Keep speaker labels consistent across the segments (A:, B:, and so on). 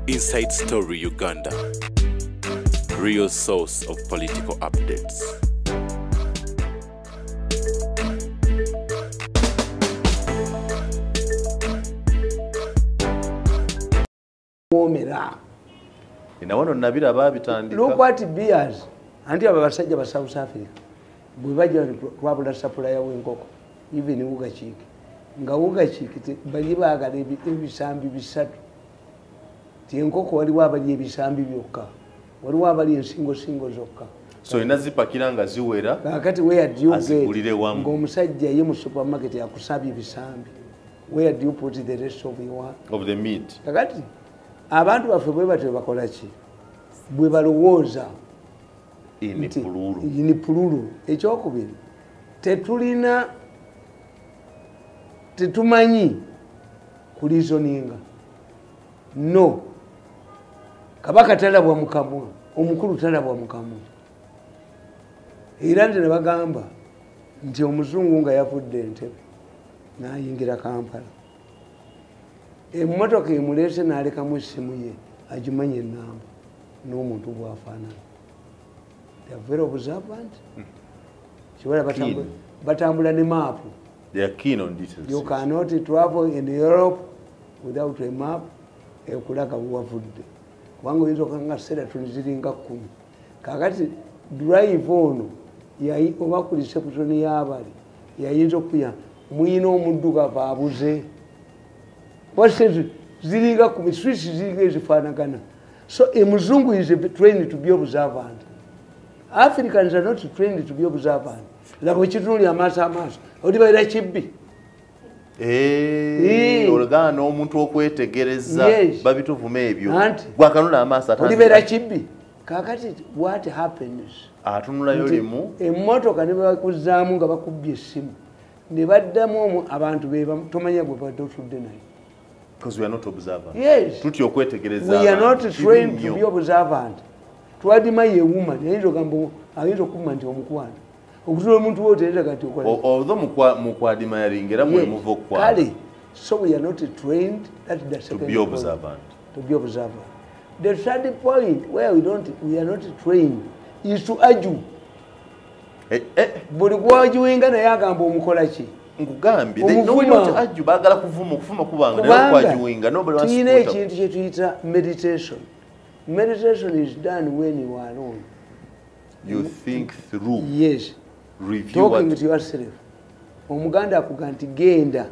A: Inside Story Uganda, real source of political updates.
B: Look what beers anti abasajja ba South Africa bwe bajja twabula supplier w'enkoko even uga chiki nga uga chiki bali baagala ebisambi bisatu ti enkoko wali wabali ebisambi byokka wali wabali ensingo zokka
C: so inazipakira nga ziwera
B: kakati where do you
C: get
B: ng'omusajja ye mu supermarket yakusabye ebisambi where do you put the rest of
C: the meat
B: kakati abantu baffe bwe batyo bakola ki bwe balowooza ini pululu ekyokubiri tetumanyi kulizoninga no kabaka talabwa mukamwa omukulu talabwa mukamwa era nti ne bagamba nti omuzungu nga yavudde Entebbe n'ayingira Kampala emmotoka emuleese n'alekamu essimu ye agimanye ennamba n'omuntu bw'afaanana. They are very observant. Batambula ne map.
C: They are keen on details.
B: You cannot travel in Europe without a map. Ekulaga wavudde. Wango yizo kanga sera tuliziringa 10. Kakati drive ono yayi oba ku reception y'abali yayinza okuya muyina omudduka baabuze. Wase ziringa 10 Swiss ziringa ezifaanagana. So a Muzungu is trained to be observant. Africans are not trained to be observant. Like what you do in Amasa. How do you buy chibbi?
C: Organo, Munto, Tegereza, Babito Fumebio, Guacanula Amasa. How do you buy chibbi? Kakati, what happens? A motor can never put Zamunga could be a sim. Never demo about to be Tomaya to deny. Because we are not observant.
B: Yes.
C: We
B: are not trained to be observant. Twadima ye woman, enjo gambo, ayizo kumanti omukwana. Okutulo omuntu wote eza kati okola.
C: Although mukwadima yaringera mwe muvo kwa.
B: Kale, so we are not trained at the second
C: to be observant.
B: To be observant. The third point where we are not trained is to argue. Buli kwajuinga naye agamba omukola ki?
C: Ngugambi they know not argue bagala kuvuma kubanga naye kwajuinga nobody wants to.
B: Tine ekintu kye tuyita meditation. Meditation is done when you are alone.
C: You think through.
B: Yes.
C: Review
B: talking with yourself. Omuganda akuganti genda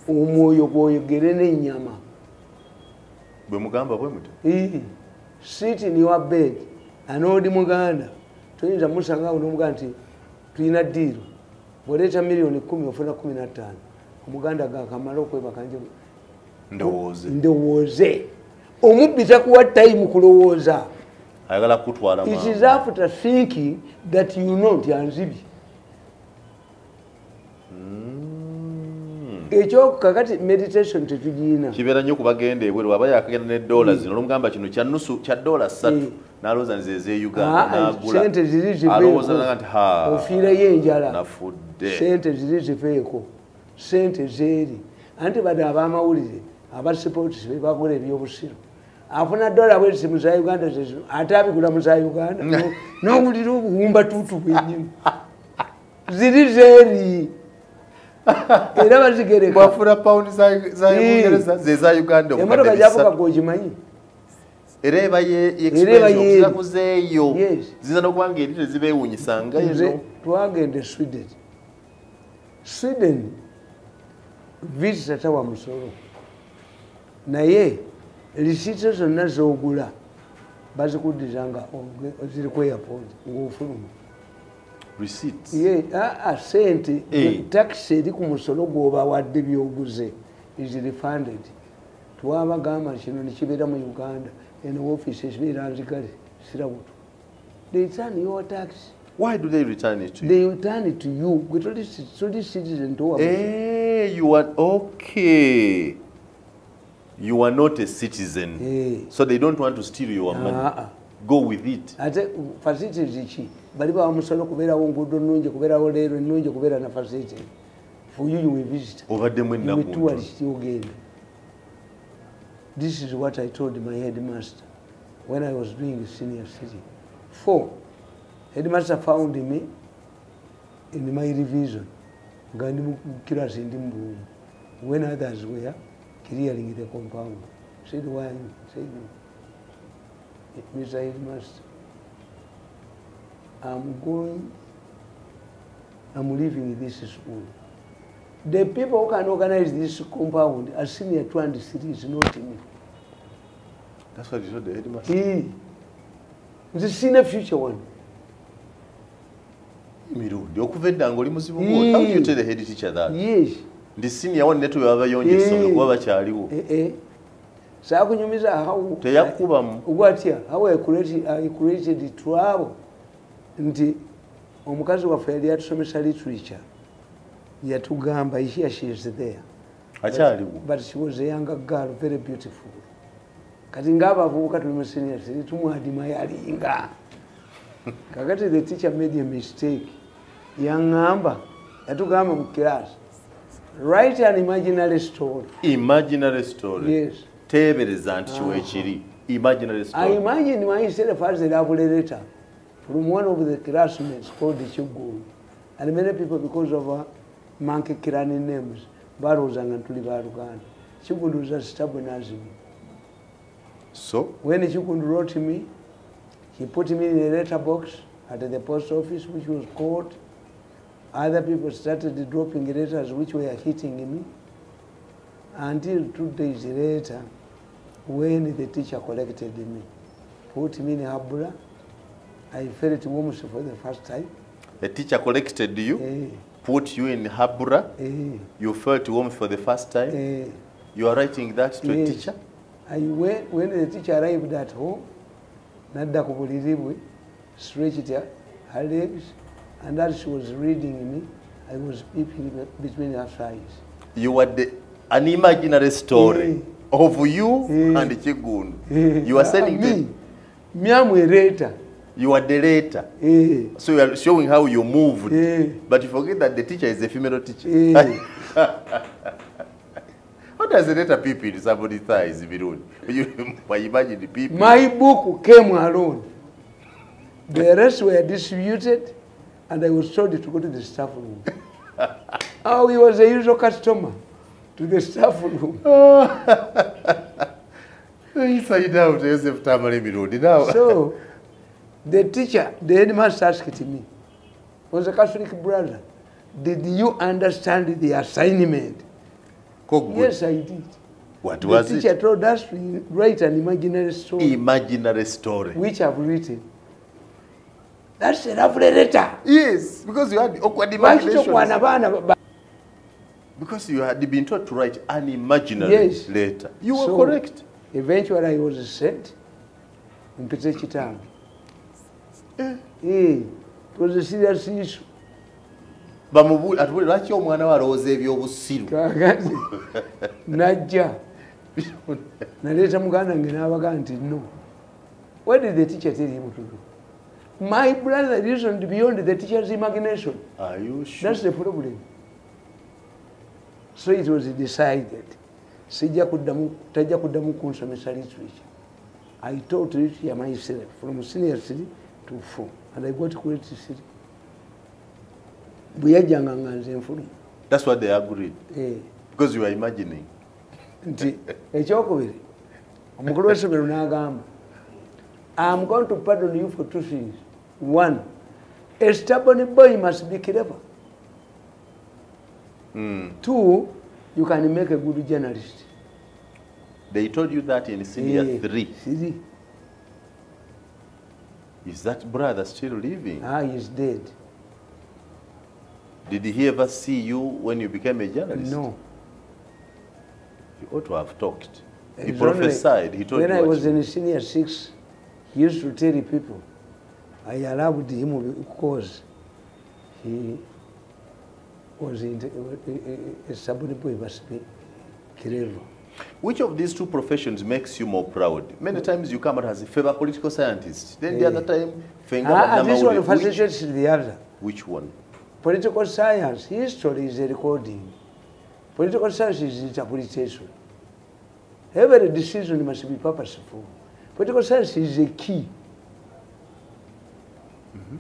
B: omwoyo gwoyogere n'ennyama.
C: Bwe mugamba bwe muti.
B: Sit in your bed. Anoodi muganda. Tuyinza musanga n'omuganda nti tulina ddiiro. Bw'oleeta miliyoni 10 ofuna 15. Omuganda gakamala okwebaka nje. Ndowooze. Omubbi takuwa time kulowooza.
C: Ayagala kutwala
B: It is after thinking that you know nti anzibi. Ekyo kakati meditation tetugiina.
C: Kibeera nnyo kubagenda ebweru aba yakagenda ne dollars zino olumugamba kino kya nusu kya $3 n'alowooza nze Uganda n'agula.
B: Sente ziri ziveeko.
C: Alowooza nti
B: ofiirayo enjala.
C: Nafudde.
B: Sente ziri ziveeko. Sente zeeri. Anti bade ab'amawulire abasipootisi be bakola ebyobusiro. Afuna dola bwezi mu za Uganda zezo atabigula mu za Uganda n'owulira obuwumba tutu bwennyini ziri zeeri era bazigereka
C: bafuna pound za Uingereza za Uganda
B: emotoka javuga gojimanyi
C: era eba ye expense okuzakuzeeyo ziza n'okubanga eri tezibeewunyisanga ezo
B: twagende Sweden visa tawa musolo naye lisite zonna z'ogula bazikuddiza nga ziri ku airport ng'ofuluma.
C: Receipts?
B: Sente taxi eri ku musolo gw'obawadde by'oguze is refunded. Twabagamba kino ne kibeera mu Uganda eno office ekibeera nzigale sirabuto. They return your tax.
C: Why do they return it to you?
B: They return it to you. Gwe toli citizen to
C: you are okay. You are not a citizen, so they don't want to steal your money. Go with it.
B: Ate facilities ichi bali ba musolo kubera ngudo nunje kubera olero nunje kubera na facility. For you will visit.
C: Over them when na
B: tourist ogenda. This is what I told my headmaster when I was doing senior city. 4, headmaster found me in my revision. When others were clearing the compound. Said, why? Said, Mr. Headmaster, I'm leaving this school. The people who can organize this compound are senior 2 and 3 is not me.
C: That's what you told the headmaster?
B: The senior future one.
C: Mirundi, how do you tell the head teacher that?
B: Yes.
C: The senior one network have a young
B: So how I created trouble. Nti omukazi wa faili yatusomesa literature yatugamba here she is there. But she was a younger girl, very beautiful. Kati ngaba avubuka tuli senior tumwadima yalinga. Kakati the teacher made a mistake. Yangamba yatugamba mu class. Write an imaginary story. Imaginary story? Yes.
C: Tebereza nti chiwechiri. Imaginary story.
B: I imagine myself as a love letter from one of the classmates called the Chugulu. And many people, because of monkey kirani names, Barrows and Tulibarugan, Chugulu was as stubborn as me.
C: So?
B: When Chugulu wrote to me, he put me in a letter box at the post office, which was called. Other people started dropping letters which were hitting me. Until 2 days later, when the teacher collected me, put me in Habura, I felt warmth for the first time.
C: The teacher collected you, put you in Habura, you felt warmth for the first time. You are writing that to a teacher?
B: When the teacher arrived at home, Nada Kubuliribwe stretched her legs, and as she was reading me, I was peeping between her thighs. You were
C: an imaginary story of you and Chigun. You are sending
B: me. Later.
C: You are the later. So you are showing how you moved. But you forget that the teacher is a female teacher. How does the letter peep in somebody's thighs? You imagine the people.
B: My book came alone. The rest were distributed, and I was told to go to the staff room. Oh, he was a usual customer to the staff room.
C: Inside out, Joseph Tamale Mirundi now.
B: So, the teacher, the headmaster asked me, was a Catholic brother, did you understand the assignment? Yes, I did.
C: What was it?
B: The teacher told us to write an imaginary story.
C: Imaginary story.
B: Which I've written. That's a lovely letter.
C: Yes, because you had awkward imagination. Because you had been taught to write an imaginary letter. You were correct.
B: Eventually I was sent in Petechi town. It was a serious issue. Najja. Naleta muganda ngenabaga nti no. What did the teacher tell him to do? My brother reasoned beyond the teacher's imagination.
C: Are you sure?
B: That's the problem. So it was decided. Tajja kuddamu kunsomesa literature. I taught literature myself from senior 3 to 4, and I got great 3.
C: That's what they agreed. Because you were imagining.
B: I'm going to pardon you for 2 things. 1, a stubborn boy must be clever. 2, you can make a good journalist.
C: They told you that in senior 3. Is that brother still living?
B: He's dead.
C: Did he ever see you when you became a journalist?
B: No.
C: You ought to have talked. He prophesied. He told you.
B: When I was in senior 6, he used to tell people, I allowed him because he was a stubborn boy, must be clever.
C: Which of these 2 professions makes you more proud? Many times you come out as a favorite political scientist. Then the other time,
B: this one facilitates the other.
C: Which one?
B: Political science, history is a recording. Political science is interpretation. Every decision must be purposeful. Political science is a key.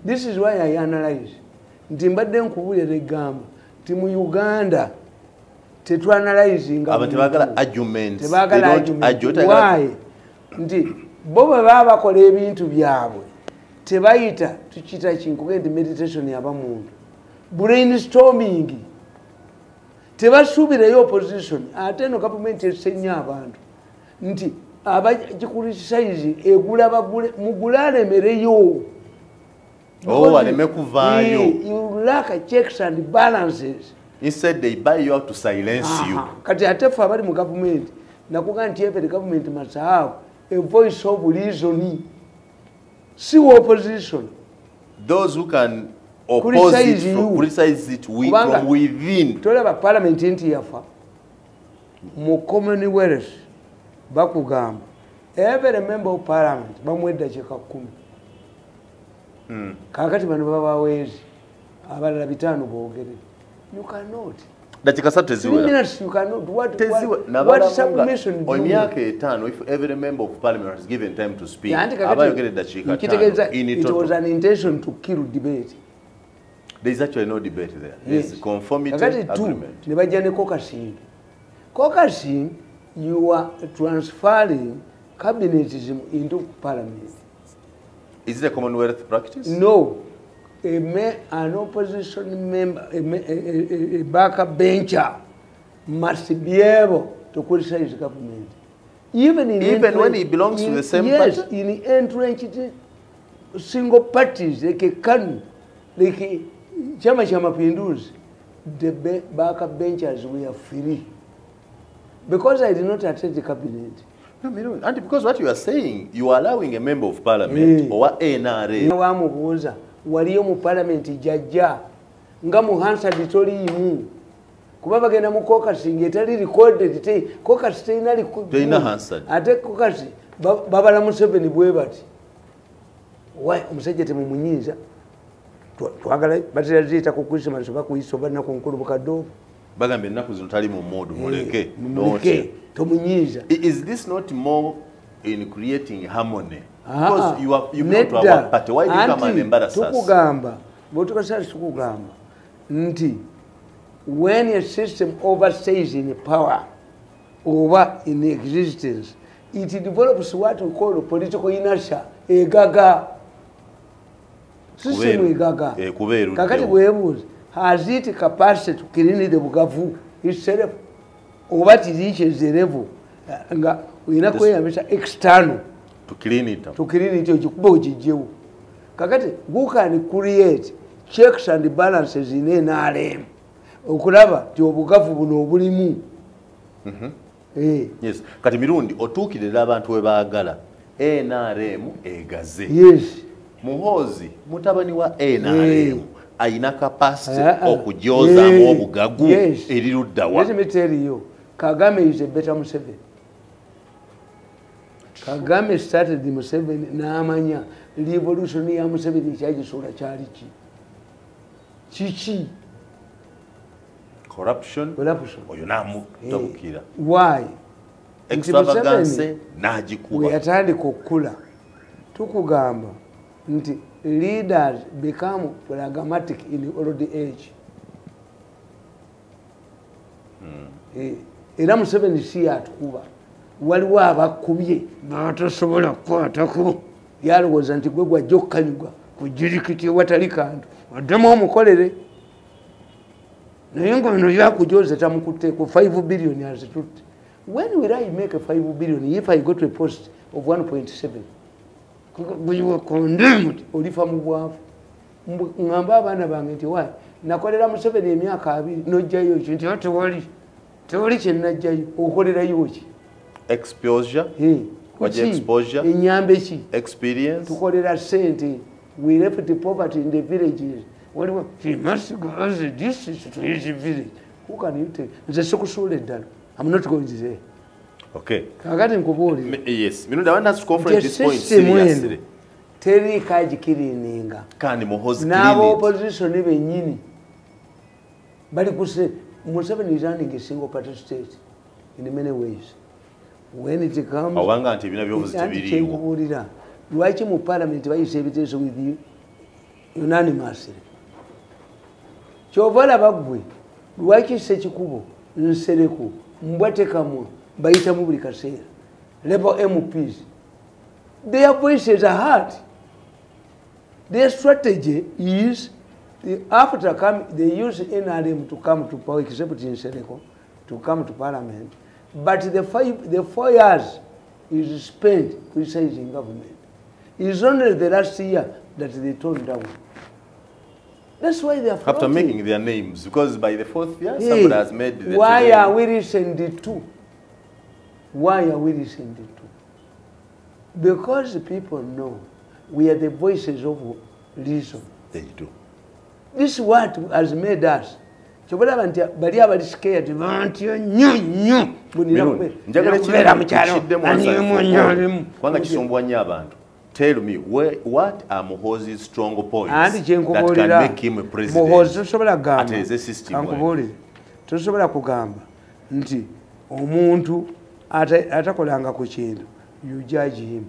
B: This is why I analyze. Ntimbadde nkubulira egamba nti mu Uganda tetuanalyzing
C: tebagala arguments.
B: Why? Nti bo bwe baba bakola ebintu byabwe tebayita tukiyita kinkugende meditation yabamuntu brainstorming tebasuubirayo opposition ate no gavumenti esenya abantu nti abagikulisaizi egula bagule mugule alemereyo.
C: Waleme kuvaayo.
B: You lack checks and balances.
C: Instead they buy you out to silence you.
B: Kati ate fe abali mu government nakuga nti every government must have a voice of reason. See opposition.
C: Those who can criticize it from within.
B: Tolaba parliament nti yafa mu commonwealth bakugamba every member of parliament bamwedda cheka 10. Kakati bano babawezi abalala 5 boogere. You cannot.
C: Dakika 3 teziwera.
B: 3 minutes you cannot. What submission?
C: On myaka 5 if every member of parliament is given time to speak. Abayogere dakika 5.
B: It was an intention to kill debate.
C: There is actually no debate there. Yes. It's conformity agreement.
B: Ne bajja ne caucusing. Caucusing, you are transferring cabinetism into parliament.
C: Is it a Commonwealth practice?
B: No. An opposition member, a backup bencher must be able to criticize the government. Even
C: when he belongs to the same party?
B: Yes, in entrenched single parties, like a KANU, like Chama Cha Mapinduzi, the backup benchers were free. Because I did not attend the cabinet.
C: No, and because what you are saying, you are allowing a member of parliament or NRA.
B: Waliyo mu parliament jajja nga mu Hansard toliimu kuba bagenda mu caucusing etali recorded caucus
C: teina Hansard
B: ate caucus babala mu 7 bwe bati omusajja temumunyiiza twagala batazita ku Christmas bakuyisa bana ku nkulu bukaddo
C: bagambe ennaku zino tali mu modu muleke
B: tomunyiiza.
C: Is this not more in creating harmony? Because you belong to our party. Why do you come and embarrass us?
B: Tukugamba, botukasali tukugamba nti when a system overstays in power over in existence, it develops what we call political inertia. Egaga. System egaga. Kakati bwebuuza, has it capacity to clean the bugavu itself? Over it reaches the level nga uyina kweyambisa external
C: to clean it up.
B: To clean it okuba ogijewo. Kakati who can create checks and balances in NRM okulaba ti obugavu buno obulimu.
C: Yes. Kati Mirundi otuukirira abantu we baagala NRM egaze.
B: Yes.
C: Muhozi mutabani wa NRM ayina capacity okujozaamu obugagu eriruddawa.
B: Let me tell you, Kagame is a better Museveni. Kagame started the Museveni n'amanya revolution ya Museveni kyagisula kyali ki chichi
C: corruption oyo namutabukira.
B: Why?
C: Extravagance n'agikuba.
B: Yatandika okukula tukugamba nti leaders become pragmatic in old age. Era Museveni si atukuba waliwo abakubye batasobola kukwatako yalowooza nti gwe gwajja okukanyuga ku jirikiti watali kantu addemu omukolere naye nga ono yakujoza tamukutteko 5 billion azitutte. When will I make a 5 billion if I go to a post of 1.7? Bwe condemned olifa mu bwavu. Ngamba abaana bange nti wa nakolera Museveni emyaka 2 nojjayo ki nti tewali kye najjayo okolerayo ki?
C: Exposure. What exposure?
B: Enyambe ki?
C: Experience.
B: Tukolera sente. We left the poverty in the villages. What he must go as a distance to his village. Who can you take? Nze sikusuula eddala. I'm not going to say.
C: Okay.
B: Kakati nkubuulira.
C: Yes. Mirundi, I want us to confront this point seriously.
B: Teri kagikirininga.
C: Kandi muhozi
B: n'abo opposition bennyini bali kuse Museveni is running a single party state in many ways. when it comes
C: awanga nti bina byovuzi tebiriwo
B: lwaki mu parliament bayise ebiteeso with unanimously kyovala bagwe lwaki Sekikubo Nsereko Mbwatekamwa bayitamu buli kaseera Labour MPs their voices are heard. Their strategy is after they use NRM to come to power, except in Nsereko, to come to parliament. But the 4 years is spent criticizing government. It's only the last year that they toned down. That's why they are floating.
C: After making their names, because by the 4th year, somebody has made the
B: Why are we listening to? Why are we listening to? Because the people know we are the voices of reason.
C: They do.
B: This is what has made us. Bali abali scared
C: kwanga kisumbwa nnyo abantu. Tell me what are Muhoozi's strong points that can make him a president.
B: Muhoozi tosobola gamba.
C: Ate system.
B: Tosobola kugamba nti omuntu atakolanga ku kintu you judge him.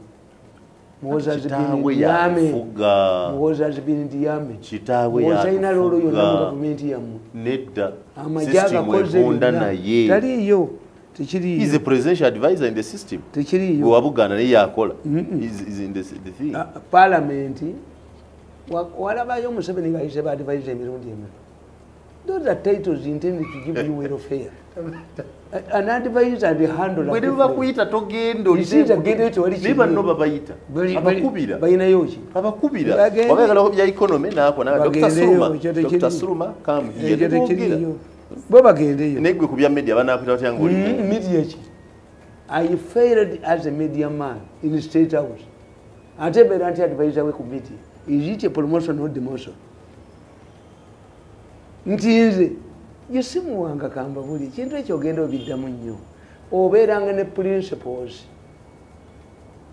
B: Muhoozi has been yame. Muhoozi has been yame. Muhoozi ayina lolo yonna mu gavumenti yammwe.
C: Nedda.
B: System
C: ebunda naye.
B: Taliyo.
C: He's a presidential advisor in the system.
B: Tekiriyo.
C: Wabugana naye yakola. He's in the thing.
B: Parliament walabayo Museveni nga yise ba advisor emirundi emu. Those are titles intended to give you welfare. An advisor and a handler.
C: Whenever kuita togendo.
B: This is a gate to what
C: Never know babayita. Abakubira.
B: Bayina yochi.
C: Abakubira. Wabagala ho bya economy na ako na Dr. Suruma. Dr. Suruma come here.
B: Baba gendeyo.
C: Negwe kubya media banakwita tyangoli.
B: Media chi. I failed as a media man in the State House. Ate beranti advisor we committee. Is it a promotion or demotion? Ntinze yesimu wanga kamba buli kintu ekyo genda obiddamu nnyo obeeranga ne principles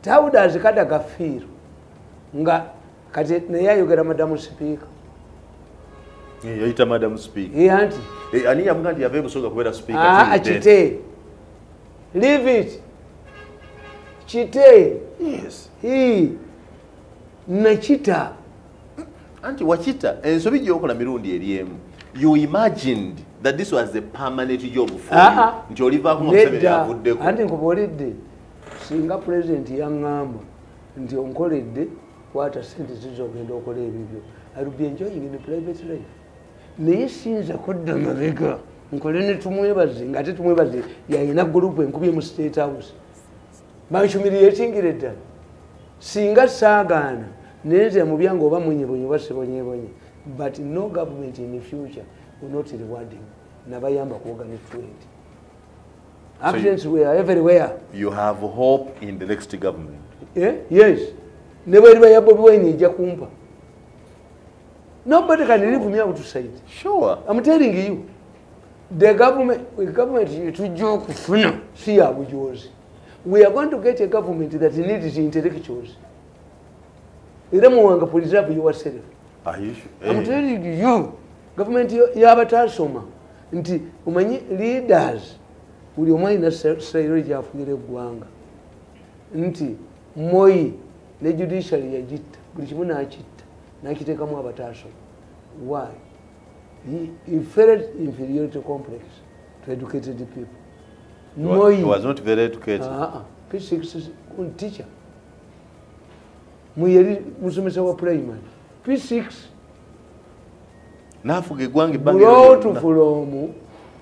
B: tawuda azikada gafiiro nga kati naye ayogera madamu speaker
C: yayita madamu speaker
B: anti
C: ani yamuga nti yave busoga kubeera speaker
B: akite leave it kite
C: yes
B: nakita
C: anti wakita ensobi gyokola mirundi eriemu. You imagined that this was a permanent job for you. Nti olivaako Museveni avuddeko.
B: Anti nkubuulidde singa president yaŋŋamba nti onkoledde kwata sente zizogenda okola ebibyo. I will be enjoying in a private life. Naye siyinza kudda mabega nkole ne tumwebaze ng'ate tumwebaze yalina gurupu enkubye mu State House. Banhumiliatingire ddala. Singa saagaana nenze mu byange oba mwenyebonye oba sebonyebonye. But no government in the future will not reward him. Nabayamba kuogani trade. Actions were everywhere.
C: You have hope in the next government.
B: Yes. Never Bobi Wine ija kumpa. Nobody can leave me out to say it.
C: Sure.
B: I'm telling you. The government to joke funa see abujozi. We are going to get a government that needs intellectuals. Iramu wanga preserve yourself. I'm telling you, government yabatasoma nti umanyi leaders buli omwe ina sayiro gyafugire eggwanga nti Moi ne judiciary yagitta buli kimu n'akitta n'akiteekamu abatasoma. Why? He felt inferiority complex to educated people. Moi
C: he was not very educated.
B: P6 teacher. Moi yali musomesa wa primary. P6
C: nafuge gwange
B: brought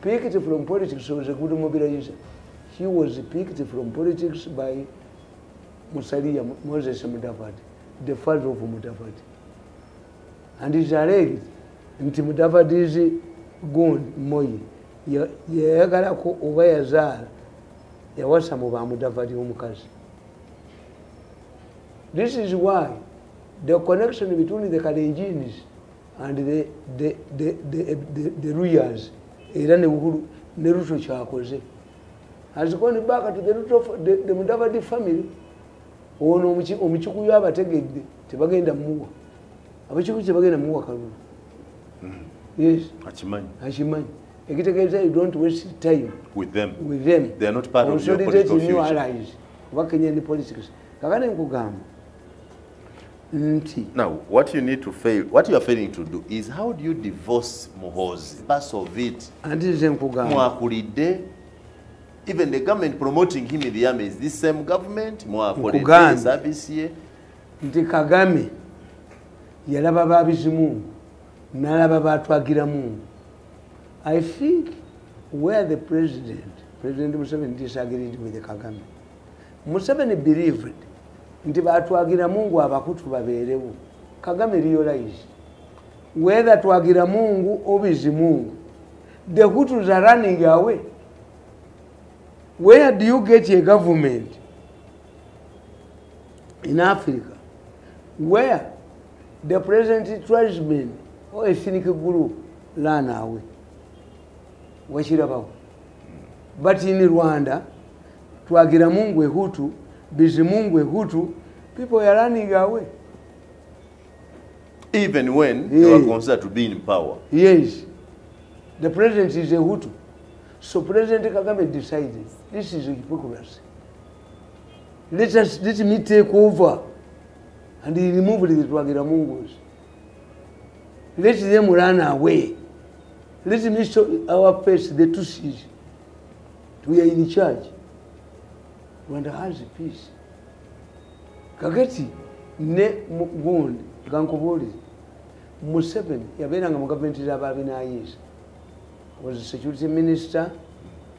B: picked from politics was a good mobilizer. He was picked from politics by Musalia Moses Mudavadi, the father of Mudavadi. And he's alleged nti Mudavadi is gone Moi yagala ko oba yazaala yawasa mu ba Mudavadi omukazi. This is why the connection between the Kalenjins and the Ruyas era ne Uhuru ne Ruto kyakoze has gone back to the root of the Mudavadi family. Ono omukikuyu abategedde tebagenda muwa abakikuyu tebagenda muwa Kalulu. Yes,
C: akimanyi
B: ekitegeeza you don't waste time
C: with them.
B: They
C: are not part of your political future.
B: Allies. Kenyan politics. Kakane nkugamba nti.
C: Now, what you are failing to do is how do you divorce Muhoozi? Part of it. Mwakulide. Even the government promoting him in the army is this same government. Mwakulide service here.
B: Nti Kagame yalaba babizimungu nalaba batwagira mungu. I think where the President Museveni disagreed with the Kagame. Museveni believed nti batwagira mungu abakutu baberewo. Kagame realized whether twagira mungu or bizimungu, the Hutus are running away. Where do you get a government in Africa where the present tribesmen or ethnic group run away? But in Rwanda, twagira mungu Hutu, bizimungu Hutu, people are running away.
C: Even when they are considered to be in power.
B: Yes. The president is a Hutu. So President Kagame decided, this is hypocrisy. Let me take over. And he removed the twagira mungus. Let them run away. Let me show our face, the Tutsis. We are in charge. Rwanda has peace. Kakati ne gundi gankubuli Museveni yabeeranga mu gavumenti z'ababina years. Was the security minister,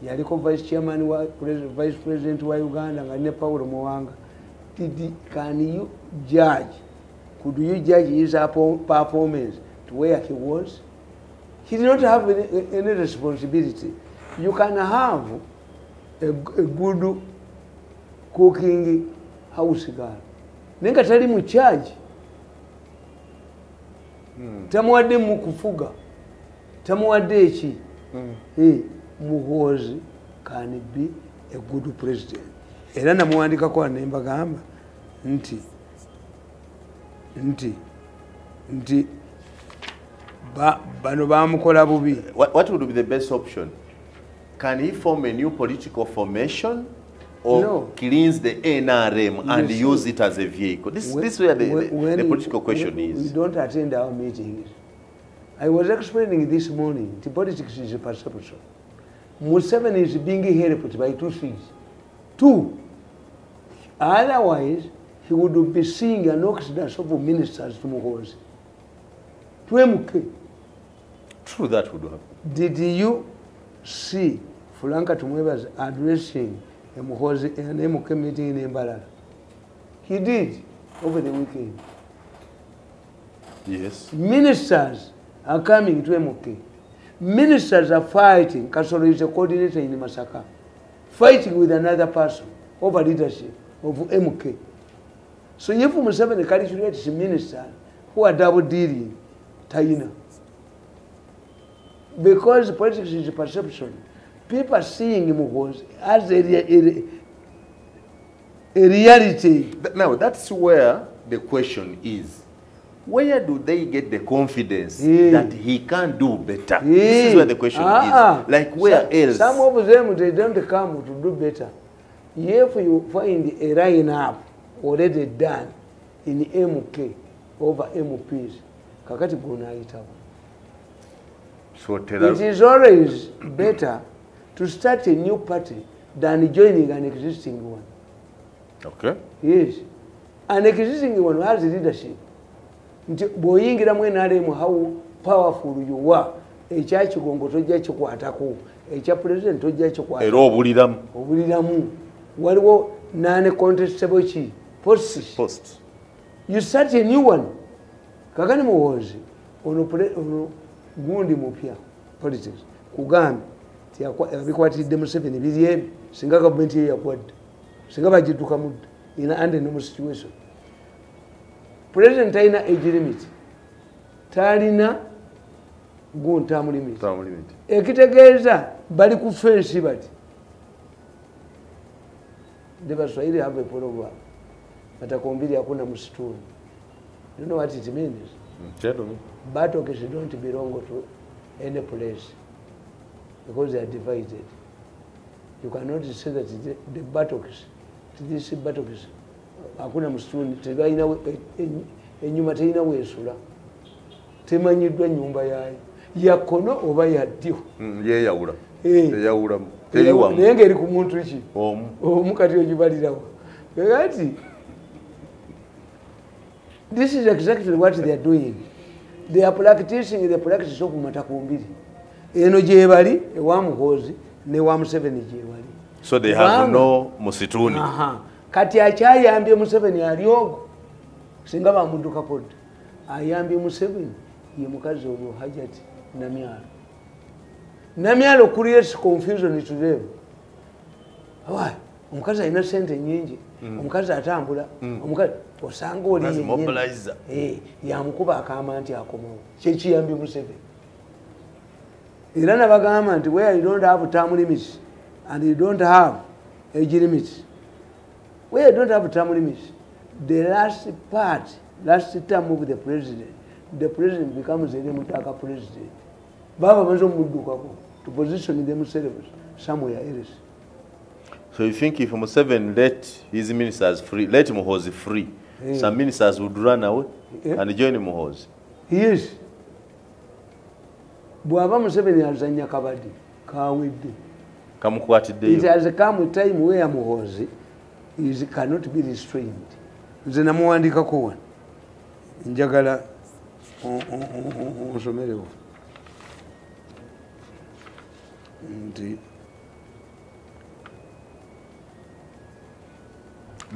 B: yaliko vice chairman wa vice president wa Uganda nga ne Paulo Muwanga. Can you judge? Could you judge his performance to where he was? He did not have any responsibility. You can have a good cooking house girl. Nenga tali mu charge. Tamuwadde mu kufuga. Tamuwadde eki. Muhoozi can be a good president. Era namuwandikako anemba gamba nti bano bamukola bubi.
C: What would be the best option? Can he form a new political formation or cleanse the NRM and use it as a vehicle? This is where the political question is.
B: We don't attend our meetings. I was explaining this morning, the politics is a perception. Museveni is being helped by two things. Two, otherwise he would be seeing an exodus of ministers to Muhoozi. To MK.
C: True, that would happen.
B: Did you see Franka Tumweba's addressing a Muhoozi and MK meeting in Mbarara? He did over the weekend.
C: Yes.
B: Ministers are coming to MK. Ministers are fighting. Kasolo is a coordinator in Masaka, fighting with another person over leadership of MK. So if Museveni calculates ministers who are double dealing, Taina. Because politics is a perception, people are seeing him as a reality.
C: Now, that's where the question is. Where do they get the confidence that he can do better? This is where the question is. Like where else?
B: Some of them, they don't come to do better. If you find a line-up already done in MK over MPs, kakati gona itabu.
C: So it
B: is always better to start a new party than joining an existing one.
C: Okay.
B: Yes. An existing one has leadership. Boyingira mwenaremu how powerful you are. Echa chigongo tojja chikwatako. Echa president tojja chikwatako.
C: Era obuliramu.
B: Obuliramu. Waliwo nane contestable chi posts. You start a new one. Kakani Muhoozi ono gundi mupya politics. Kugambi yabikwatidde Museveni biri singa government ye yakwadde. Singa bagituka mudda in under no situation. President taina age limit. Talina term limit. Ekitegeeza bali ku fence bati. The Baswahili have a proverb. Batakombili hakuna msituni. You know what it means?
C: Tell me.
B: Battles don't belong to any place. because they are divided. You cannot say that the buttocks, this buttocks, hakuna msituni, tebaina enyuma teina wesula. Temanyiddwa nyumba yayo. Yakono oba yaddyo.
C: Ye yawula. Yawula. Teyiwa.
B: Nenge eri ku muntu ki? Omukati ogibalirawo. Kati this is exactly what they are doing. They are practicing the practice of matakumbiri. Eno gyebali ewa Muhoozi ne wa Museveni gyebali.
C: So they have no musituni.
B: Kati akyayambye Museveni alyogo singa bamudduka pod. Ayambye Museveni ye mukazi oyo Hajati Namyalo. Namyalo creates confusion to them. Why? Omukazi alina sente nyingi. Omukazi atambula. Omukazi osanga oli yennyini. Yamukuba akaama nti akomawo. Kyekiyambye Museveni. Era nabagamba nti where you don't have term limits and you don't have age limits. Where you don't have term limits, the last term of the president becomes a Mutaka president. Baba mazo mudukako to position themselves somewhere else.
C: So you think if Museveni let his ministers free, let Muhoozi free, some ministers would run away and join Muhoozi?
B: Yes. Bwaba Museveni azanya kabadi kawedde.
C: Kamukwatidde.
B: It has come a time where Muhoozi cannot be restrained. Nze namuwandikako wano. Njagala onsomerewo.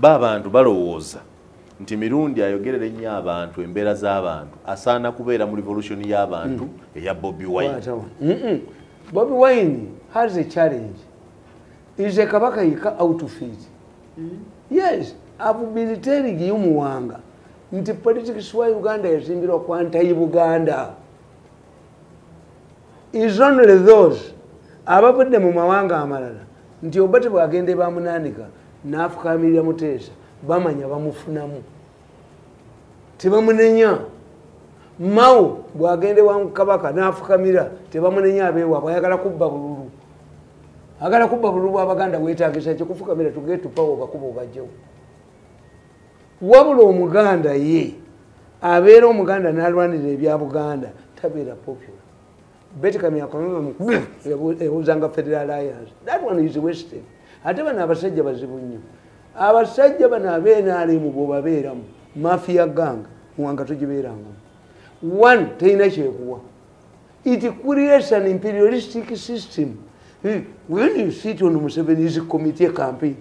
C: Abantu balowooza nti Mirundi ayogerera ennyo abantu embeera z'abantu asaana kubeera mu revolution y'abantu eya Bobi Wine.
B: Bobi Wine has a challenge. Is a kabaka yika out of it. Yes, I've been telling you Muwanga nti politics wa Uganda yazimbirwa kwanta Buganda. Is only those ababudde mu mawanga amalala nti obate bwagende bamunanika n'afukamirira Muteesa bamanya bamufunamu tebamunenya. Mao bwagende wa kabaka n'afukamira tebamunenya abeewa ayagala kubba bululu. Agala kubba bululu Abaganda weetaagisa kikufukamira tugende tupawo bakuba obajjawo. Wabula Omuganda ye abeera Omuganda n'alwanirira ebya Buganda tabeera popular. Betty Kamiyakono ewuzanga Federal Alliance. That one is wasted. Ate bano abasajja bazibu nnyo. Abasajja bano ab'NRM bw'obabeeramu mafia gang muwanga togibeerangamu. One teina kyekuwa. It creates an imperialistic system. When you sit on Museveni's committee campaign,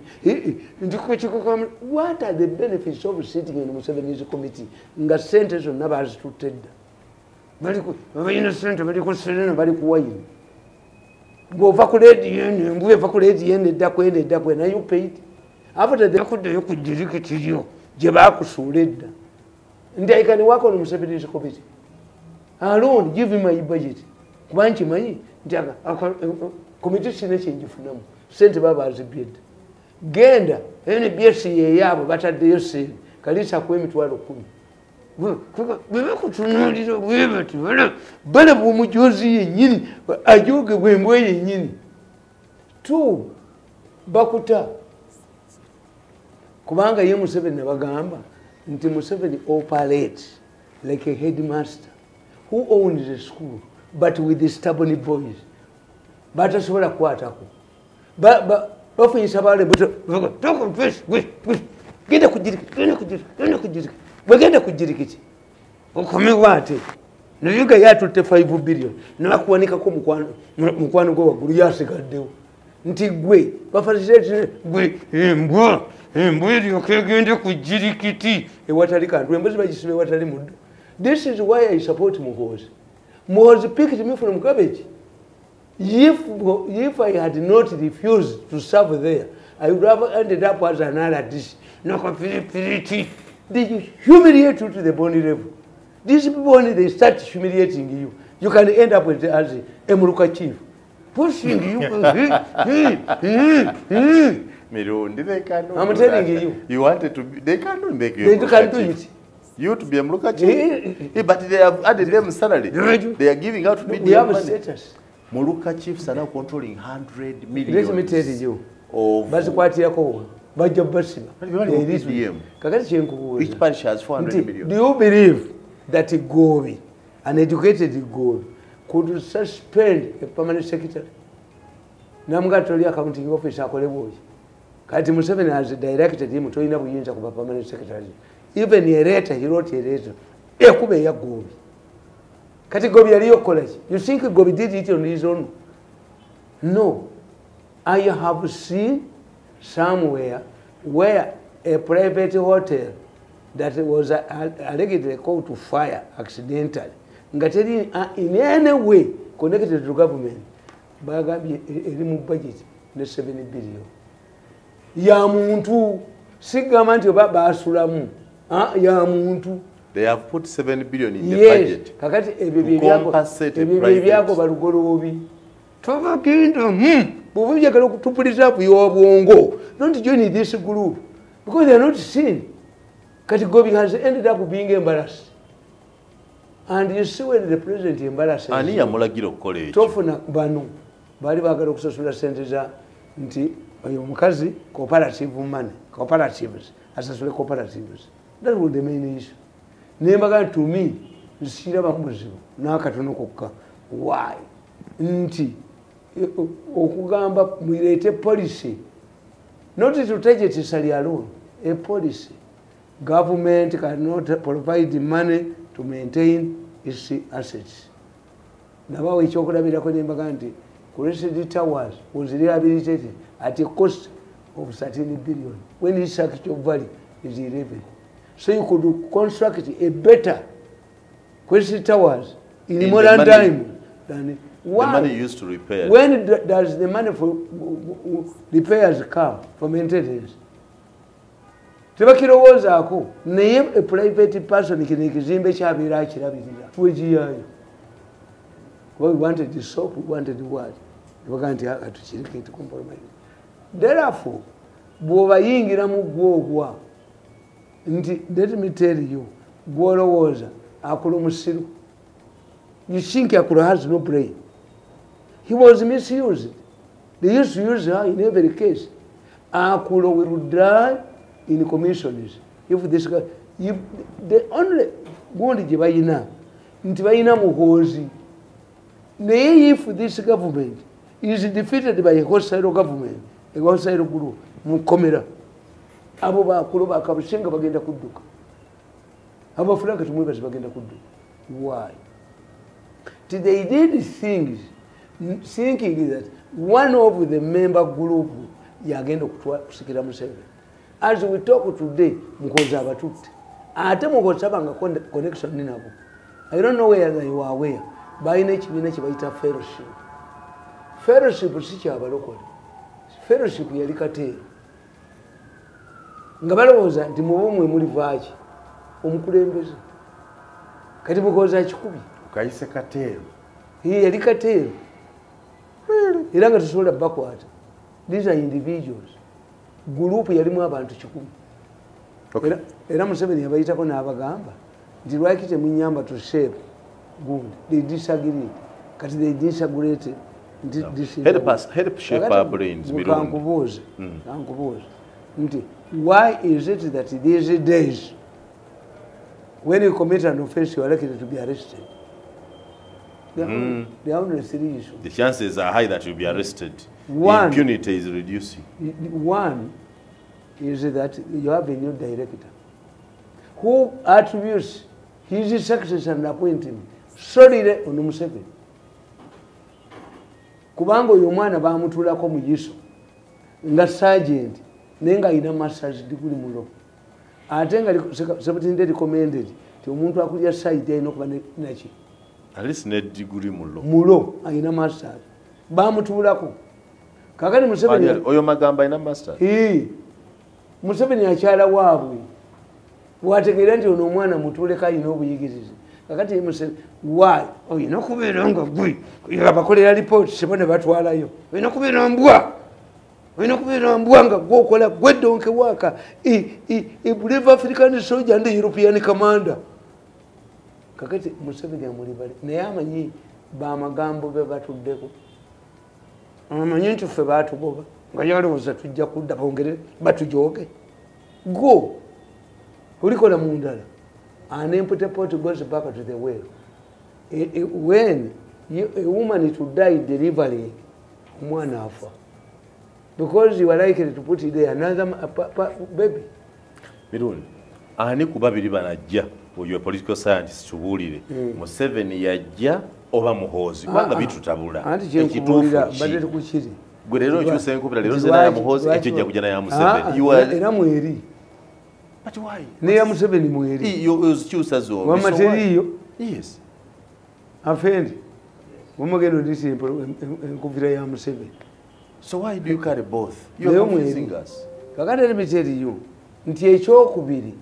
B: what are the benefits of sitting in Museveni's committee? Nga sentence on nabas to tedda. Very innocent, very concerned, very wine. Go vaculate the end, we vaculate the end, the duck when you paid. After the could you could dedicate to you, Jebaku Suleda. And they can work on Museveni's committee. Alone, give him my budget. Quanti money, Jaga, committee change for them. Sent Baba as a bid. Genda, any BSC yab, but at the say, Kalisa came to Alocum. Bana bumujozi yenyini ajoge bwembwe yenyini. Two bakuta kubanga ye Museveni nabagamba nti Museveni operates like a headmaster who owns a school but with the stubborn boys. Batasobola kwatako. Bafunyisa bale buto toko fish genda kujirika. Bagenda kujirikiti okomegwa ate nayoga yatutte 5 billion nakuwanikako mukwano gwo waggulu yasigaddewo nti gwe bafasireti gwe embwa eryo kegende kujirikiti ewatali kantu embuzi bagisiba ewatali muddo. This is why I support Muhoozi. Muhoozi picked me from garbage. If I had not refused to serve there, I would have ended up as an artist. They humiliate you to the bony level. These people, when they start humiliating you, you can end up with as a Muruka chief. Pushing you.
C: Mirundi, they cannot.
B: I'm telling you.
C: You wanted to be, they cannot make you.
B: They can't do it.
C: You to be a Muruka chief. But they have added them salary. They are giving out
B: we have a status.
C: Muluka chiefs are now controlling 100 million.
B: Let me tell you.
C: Each parish has 400 million.
B: Do you believe that Govi, an educated Govi, could suspend a permanent secretary? Namgatoli accounting officer Kati Museveni has directed him to a permanent secretary. Even a letter, he wrote a letter. Ekube ya Govi. Kati Govi aliyo college. You think Govi did it on his own? No. I have seen somewhere where a private hotel that was allegedly called to fire accidentally, in any way connected to government, Bagabi elimu budget ne 7 billion. Ya muntu sigamanti baba asulamu. Ya muntu.
C: They have put 7 billion in the budget.
B: Kakati
C: ebibye
B: byako balugolobi. Toba kingdom. Buvuja kalo kutupuliza kuyo bwongo. Don't join this group because they are not seen. Kati Gobi has ended up being embarrassed. And you see when the president embarrasses.
C: Ani ya mulagiro college.
B: Tofuna banu. Bali bagalo kusasula sente za nti oyo mukazi cooperative money. Cooperatives. Asasule cooperatives. That was the main issue. Nembaga to me, nsira bamuzibu. Nakatono kokka. Why? Nti okugamba mwirete policy. Not to take it sali alone. A policy. Government cannot provide money to maintain its assets. Nabawo ekyokulabirako nembaga nti Kuluno Towers was rehabilitated at a cost of 13 billion when its actual value is 11. So you could construct a better Kuluno Towers in more time than
C: why? The money used to repair.
B: When does the money for repairs come for maintenance? Tebakirowoza ako naye a private person kinekizimbe kyabira akirabirira twejiyayo. We wanted the soap, we wanted the what? Baganti atukirike to compromise. Therefore, bwoba yingira mu gwogwa nti let me tell you, gwolowooza akulu musiru. You think Akulu has no brain. He was misused. They used to use her in every case. Akulu will die in commissions. If this guy, the only one Jibayina, Ntibayina Muhozi. If this government is defeated by a hostile government, a hostile group, Mukomera, Abuba Kuruba Kabushinga Bagenda Kuduka. Abafraka to move as Bagenda Kudu. Why? They did things thinking that one of the member group yagenda kusikira Museveni. As we talk today, Mukoza Batut. Ate Mukoza banga connection ninabo. I don't know where they were aware. By nature, baita fellowship. Fellowship si kyabalokole. Fellowship yali kateero. Nga balowooza nti mu bumwe muli vaaki omukulembeze. Kati Mukoza kikubi.
C: Kayise kateero.
B: Yali kateero. Era nga tusobola bakwata. These are individuals. Group yalimu abantu 10. Era Museveni yabayitako n'abagamba nti lwaki temunyamba to shape good. They disagree. Kati they disagree.
C: Help shape our brains.
B: Kankubuuza. Why is it that these days when you commit an offense you are likely to be arrested? There are only 3 issues.
C: The chances are high that you'll be arrested. One, impunity is reducing.
B: One is that you have a new director who attributes his success and appointment solely on Museveni. Kubanga oyo mwana bamutulako mu yiso nga sergeant nenga ina master's degree mulo. Ate nga superintendent recommended ti omuntu akulya side ino kuba nachi.
C: At least net degree mulo.
B: Mulo ina master's. Bamutulako. Kakani Museveni
C: oyo magamba ina master's.
B: Museveni akyala waabwe. Wategeera nti ono omwana mutuleka ina obuyigirize. Kakati Museveni why? Oyina kubeera nga gwe abakolera report sebone batwalayo. Oyina kubeera mbwa. Oyina kubeera mbwa nga gwe okola gwe donke waka brave African soldier and European commander. Kakati Museveni amuli bali naye amanyi bamagambo be batuddeko amanyi nti ffe baatugoba nga yalowooza tujja kudda bongere batujooge go ulikola mu ndala an empty pot goes back to the well. When a woman to die delivering umwana afa because you are likely to put it there another baby.
C: Mirundi ani kubabiri banajja oyo political scientist tubulire Museveni yajja oba muhozi kwanga bitutabula
B: ekituufu badde kuchiri
C: gwe lero okyusa enkubira lero zena ya muhozi ekijja kujja na ya Museveni you are
B: era mweri
C: but why
B: ne ya Museveni mweri
C: yo okyusa zo
B: wa materiyo
C: yes
B: afendi mumagendo disi enkubira ya Museveni.
C: So why do you carry both? You are confusing us.
B: Let me tell you, nti ekyokubiri,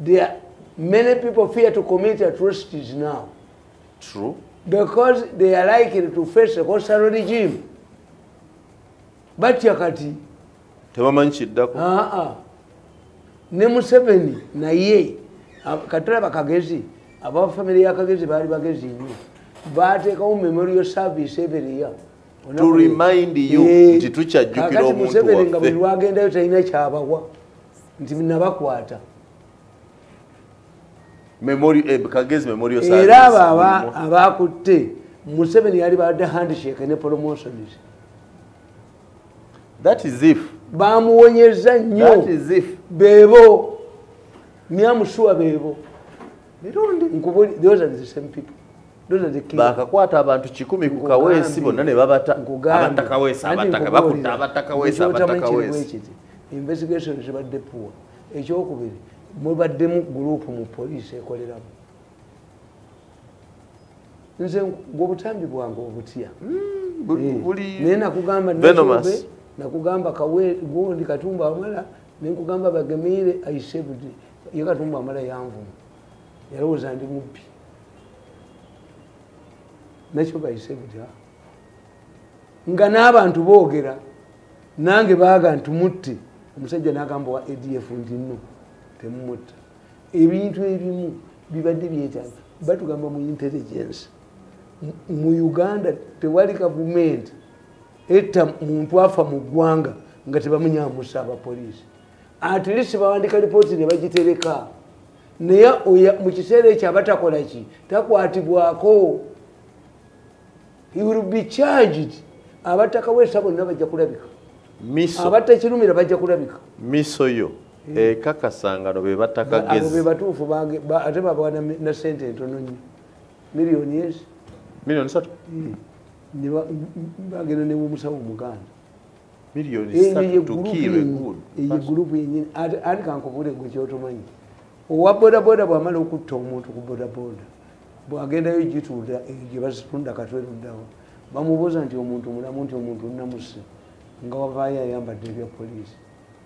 B: there are many people fear to commit atrocities now.
C: True.
B: Because they are likely to face a hostile regime. But yakati.
C: Tewamanchiddako.
B: Ne Museveni na ye katala bakagezi aba family yakagezi bali bagezi nnyo. Bateekawo memorial service every year.
C: To remind you nti tukyajjukira omuntu
B: Museveni nga buli lwagendayo talina kyabawa nti nabakwata
C: kagezi memorial service
B: era abo abakutte Museveni yali badde handshake ne promotions.
C: That is if
B: bamuwonyeza nnyo. That is if bebo nyamushuwa bebo Mirundi nkubuli those are the same people.
C: Bakakwata abantu 10 ku Kaweesi bonna ne babata abatakaweesi abatakaweesi
B: investigation zibadde poor ekyokubiri mubaddemu group mu police ekoleramu nze ng'obutambi bwange obutya naye nakugamba nakugamba gundi Katumba Amala nenkugamba Bagemire ayisebudi ye Katumba Amala yanvuma yalowooza ndi mubbi nakyo bayisebudi nga n'abantu boogera nange baaga ntumutte omusajja n'agamba wa ADF ndi nno temumutta ebintu ebimu bibadde byetaaga batugamba mu intelligence mu Uganda tewali gavumenti etta muntu afa mu ggwanga nga tebamunyamusa abapoliisi at least bawandika lipooti ne bagitereka naye mu kiseera ekyo abatakola ki takwatibwako. He will be charged. Abatakaweesa bonna bajja kulabika. Abatakirumira bajja kulabika.
C: Miso yo kakasangano be batakagezi.
B: Abo be batuufu bange ate babawana na sente ntono nnyo. Millioni yes.
C: Millioni 3.
B: Bagenda ne musawo Muganda.
C: Millioni 3 tukirwe good.
B: Iyi group yennyini ati kankubule gwe kyotomanyi. Owa boda boda bwamala okutta omuntu ku boda boda. Bwagendayo gitunda gye bazitunda katweruddawo bamubuuza nti omuntu mulamu nti omuntu namusse nga wavaayo ayambadde ebya poliisi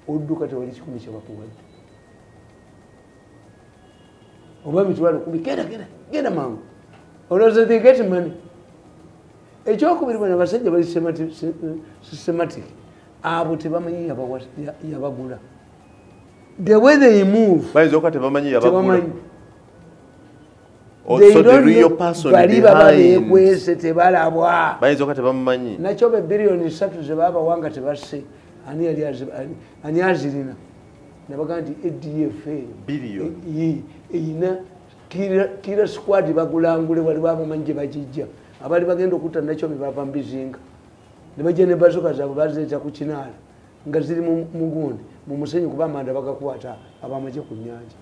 B: odduka tewali 10 kyebakuwadde oba mitwalo 10 genda mangu olowooza they get money. Ekyokubiri bano abasajja bali systematic abo tebamanyi yabagula the way they move
C: bayinza tebamanyi yabagula.
B: Also the real person behind.
C: Bayinza tebamanyi.
B: Nakyo be billion 3 ze baba wanga tebasse ani azirina nabaga nti ADF
C: billion
B: ina kila squad bagulangule wali babamanyi gye bagijja abali bagenda okutta nakyo bebava mbizinga ne bajja ne bazuka zaabwe bazeeta ku kinaala nga ziri mu gundi mu musenyi kuba amanda bagakwata abamaje ku nnyanja.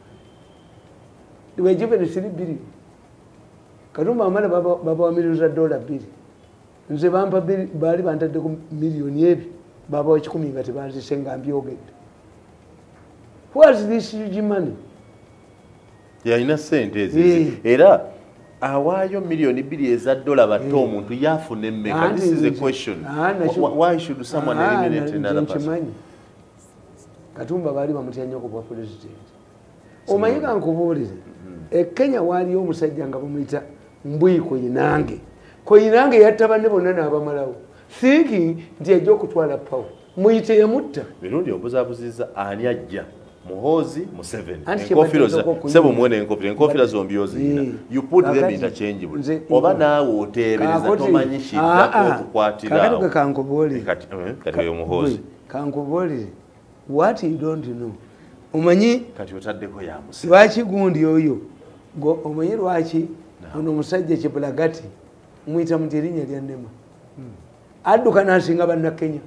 B: They were given 3 billion. Katumba Amala baba wa $2 2. Nze bampa bali bantadde ku million ebi baba wa 10 nga tebanzisenga mbyogedde. What's this huge money?
C: Yalina sente ezi era awaayo million 2 eza dola bato omuntu yafuna emmeka. This is a question. Why should someone eliminate another person? Katumba bali bamutya nnyo ku bwa president. Omanyi kankubuulire Kenya waliyo omusajja nga bamuyita Mbui Koinange yatta banne bonna n'abamalawo thinking nti ajja okutwala power muyite yamutta. Mirundi obuzabuziza ani ajja Muhozi, Museveni. Enkofira sebo mwene enkofira zombi ozina. You put them interchangeable. Oba naawe oteebereza tomanyi shidda okukwatira.
B: Kakati kankubulire.
C: Kati yo Muhozi.
B: Kankubulire. What you don't know. Omanyi
C: kati otaddeko ya Museveni.
B: Lwaki gundi oyo. Go omanyi lwaki ono musajja Kibulagati muyita muterinnya lya Nema. Adduka n'asinga banna Kenya.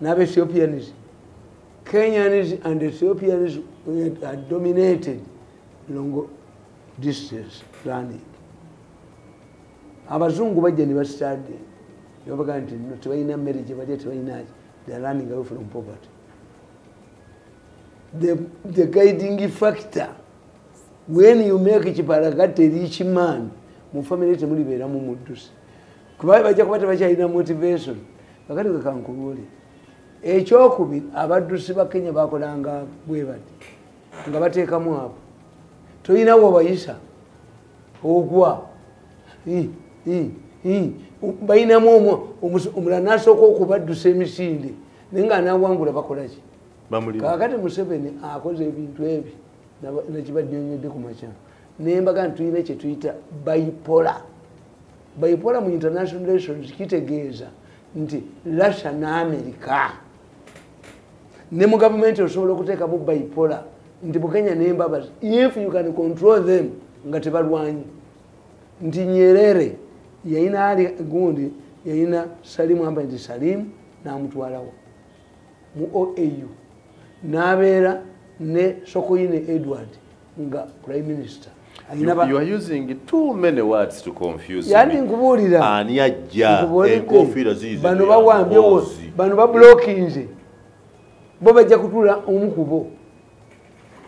B: N'aba Ethiopians. Kenyans and Ethiopians had dominated long distance running. Abazungu bajja ne basitadde. Ne babaga nti tebalina mmere gye balya tebalina. They are running away from poverty. The guiding factor when you make Kibulagati rich man, mu family temulibeeramu muddusi. Kuba bajja kuba tebakyalina motivation. Kakati kankubulire. Ekyokubiri abaddusi ba Kenya bakolanga bwe bati nga bateekamu apo toyina wobayisa ogwa bayinamu omulala n'asooka okubaddusa emisinde naye nga anaawangula bakola ki kaakati Museveni akoze ebintu ebi nekibadnyonyedde ku makya nembaga nti tuyina kye tuyita bipolar mu international relations kitegeeza nti Russia n'Amerika ne mu gavumenti osobola okuteekamu bipolar nti Bukenya n'embabazi if you can control them nga tebalwanyi nti Nyerere yayina ali gundi yayina Salimu amba nti Salimu n'amutwalawo mu OAU n'abeera ne Sokoine Edward nga prime minister.
C: You are using too many words to confuse me.
B: Yani nkubulira
C: ani ajja enkofira zizo
B: bano bawambye bano bablokinze bo bajja kutula omukubo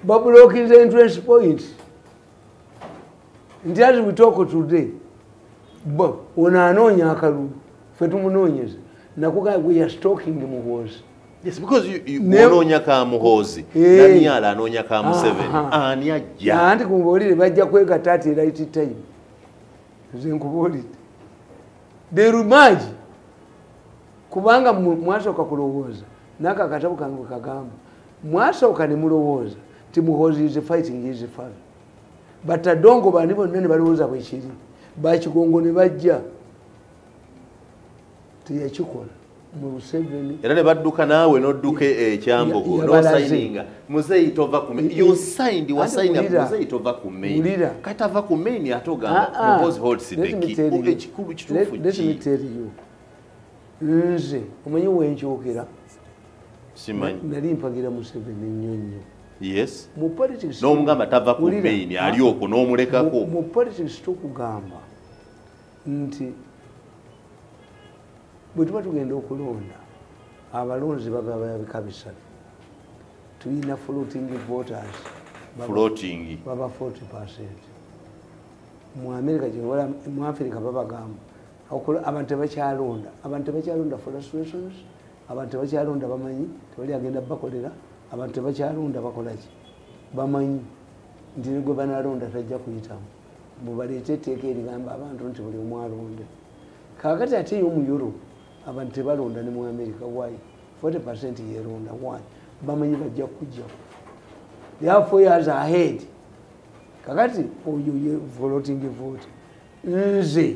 B: bablokinze entrance point nti as we talk today bo onanoonya akalulu fe tumunoonyeza nakuga we are stalking Muhozi.
C: Yes, because you onoonya ka Muhozi Daniel anoonya ka Museveni ani ajja
B: anti kumbuulire bajja kwegata ati right time nze nkubuulire the rumaji kubanga mwasooka kulowooza naka akatabo kange kagamba mwasooka ne mulowooza ti Muhozi is fighting his father but adongo bandi bonna ne balowooza bwekiri bakigongo ne bajja teyakikola Museveni
C: era ne badduka naawe n'odduke ekyambogo n'osayininga muzeeyi tova ku main you signed wasayina muzeeyi tova ku main kati ava ku main atogamba Muhozi holds the key ekikulu kituufu
B: let me tell you nze omanyi wenkyokera
C: simanyi
B: nali mpagira Museveni nnyo nnyo
C: yes
B: mu politics
C: n'omugamba tava ku main ali okwo n'omulekako
B: mu politics tukugamba nti bwe tuba tugenda okulonda abalonzi bagaba bika bisatu tulina floating voters baba 40%. Mu America gyewola mu Africa babagamba abantu tebakyalonda for frustrations abantu tebakyalonda bamanyi tebali agenda bakolera abantu tebakyalonda bakolaki bamanyi nti gwe banalonda tajja kuyitamu mubaleete etteeka erigamba abantu nti buli omu alonde kaakati ate y'omu Europe abantu tebalonda ne mu America why 40% yeronda why bamanyi bajja kujja therefore years ahead kakati oyo ye voting vote nze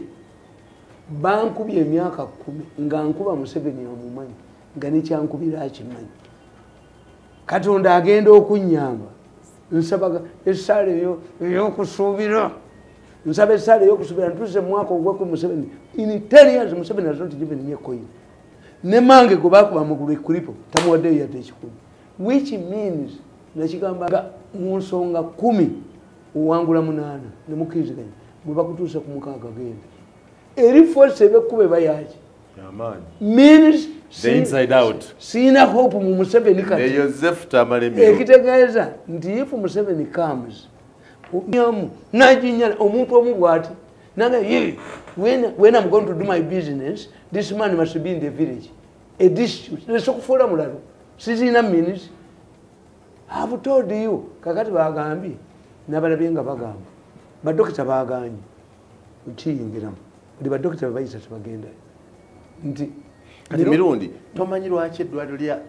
B: bankubye emyaka 10 nga nkuba Museveni amumanyi nga nekyankubira akimanyi Katonda agenda okunyamba nsaba essale eyokusuubira nsaba essale eyokusuubira ntuze mu mwaka ogw'eku Museveni in 10 years Museveni has not given me a coin ne mange gwe bakuba mu kulipo tamuwaddeyo yadde ekikumi which means nakigamba mu nsonga 10 owangula 8 ne mukiriziganya bwe bakutuusa ku 6 genda eri force ebekube bayaki means
C: the inside out
B: sina hope mu Museveni kati
C: ne Joseph Tamale
B: ekitegeeza nti if Museveni comes nyamu najinyala omuntu omubwati nanga when I'm going to do my business this man must be in the village a district nesokufula mulalo sizina minutes I've told you kakati bagambi nabalabye nga bagamba badokita baganye ukiyingiramu ndi badokita bayisa tebagenda nti
C: kati Mirundi tomanyi lwaki eddwaliro lya